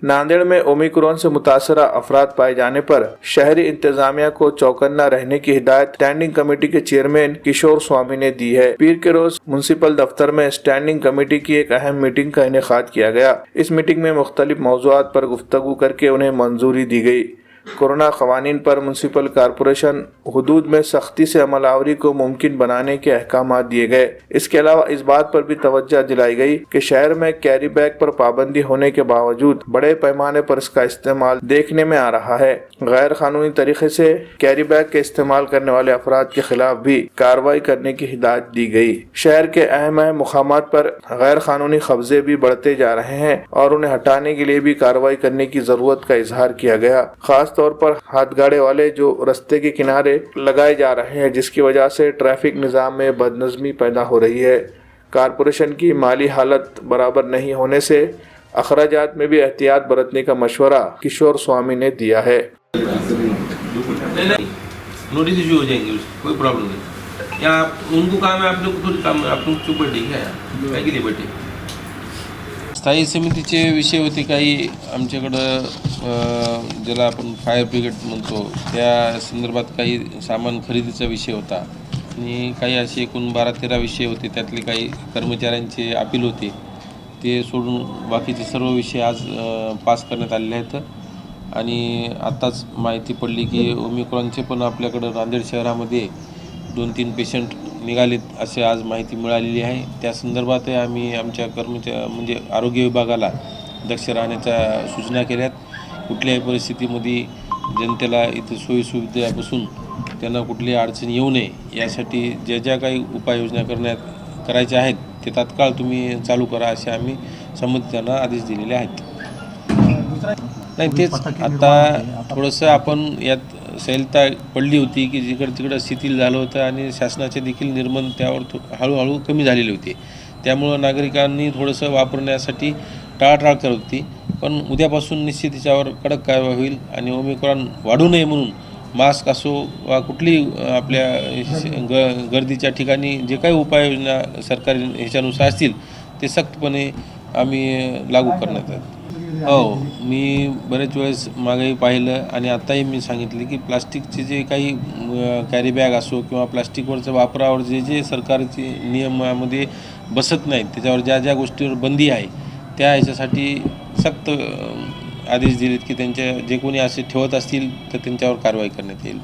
नांदेड़ में ओमिक्रॉन से मुतासरा अफराद पाए जाने पर शहरी इंतजामिया को चौकन्ना रहने की हिदायत स्टैंडिंग कमेटी के चेयरमैन किशोर स्वामी ने दी है। पीर के रोज म्युनिसिपल दफ्तर में स्टैंडिंग कमेटी की एक अहम मीटिंग का इनेकाद किया गया। इस मीटिंग में मुख्तलिफ मौज़ूआत पर गुफ्तगू करके उन्हें मंजूरी दी गई। कोरोना क़वानीन पर म्युनिसिपल कॉरपोरेशन हुदूद में सख्ती से अमलावरी को मुमकिन बनाने के अहकाम दिए गए। इसके अलावा इस बात पर भी तवज्जो दिलाई गई कि शहर में कैरी बैग पर पाबंदी होने के बावजूद बड़े पैमाने पर इसका इस्तेमाल देखने में आ रहा है। गैर कानूनी तरीके से कैरी बैग के इस्तेमाल करने वाले अफराद के खिलाफ भी कार्रवाई करने की हिदायत दी गई। शहर के अहम मुकामात पर गैर कानूनी कब्जे भी बढ़ते जा रहे हैं और उन्हें हटाने के लिए भी कार्रवाई करने की जरूरत का इजहार किया गया। खास तौर पर हाथ गाड़े वाले जो रास्ते के किनारे लगाए जा रहे हैं, जिसकी वजह से ट्रैफिक निज़ाम में बदनज़मी पैदा हो रही है। कारपोरेशन की माली हालत बराबर नहीं होने से अखराजात में भी एहतियात बरतने का मशवरा किशोर स्वामी ने दिया है। नोटिस इशू हो जाएंगे, कोई प्रॉब्लम नहीं। या उनको काम है, आप लोग थोड़ी काम है, आप लोग चुप बैठे क्या के लिए बैठे। स्थायी समितीचे विषय होते काही आमच्याकडं, ज्याला आपण फायर ब्रिगेड म्हणतो त्या संदर्भात काही सामान खरेदीचा विषय होता आणि काही असे एकूण 12-13 विषय होते। त्यातले काही कर्मचाऱ्यांचे अपील होते, ते सोडून बाकीचे सर्व विषय आज पास करण्यात आलेले आहेत। आणि आत्ताच माहिती पडली की ओमिक्रॉनचे पण आपल्याकडं नांदेड शहरामध्ये 2-3 पेशंट निघालेत असे आज माहिती मिळालेली आहे। त्या संदर्भात आम्ही आमच्या म्हणजे आरोग्य विभागाला दक्ष राहण्याच्या सूचना केल्यात। कुठल्याही परिस्थितीमध्ये जनतेला इथं सोयीसुविधापासून त्यांना कुठलीही अडचण येऊ नये यासाठी ज्या ज्या काही उपाययोजना करायच्या आहेत ते तात्काळ तुम्ही चालू करा असे आम्ही संबंधित त्यांना आदेश दिलेले आहेत। नाही, तेच आता थोडंसं आपण यात सैलता पडली होती की जिकडं तिकडं शिथिल झालं होतं आणि शासनाचे देखील निर्बंध त्यावर हळूहळू कमी झालेले होते। त्यामुळं नागरिकांनी थोडंसं वापरण्यासाठी टाळाटाळ करत होती। पण उद्यापासून निश्चित त्याच्यावर कडक कारवाई होईल आणि ओमिक्रॉन वाढू नये म्हणून मास्क असो वा कुठली आपल्या गर्दीच्या ठिकाणी जे काही उपाययोजना सरकारी ह्याच्यानुसार असतील ते सख्तपणे आम्ही लागू करण्यात आहेत। हो, मी बरेच वेळेस मागेही पाहिलं आणि आत्ताही मी सांगितले की प्लास्टिकचे जे काही कॅरी बॅग असो किंवा प्लास्टिकवरच्या वापरावर जे सरकारचे नियमामध्ये बसत नाहीत, त्याच्यावर ज्या ज्या गोष्टीवर बंदी आहे त्या ह्याच्यासाठी सक्त आदेश दिलेत की त्यांच्या जे कोणी असे ठेवत असतील तर त्यांच्यावर कारवाई करण्यात येईल।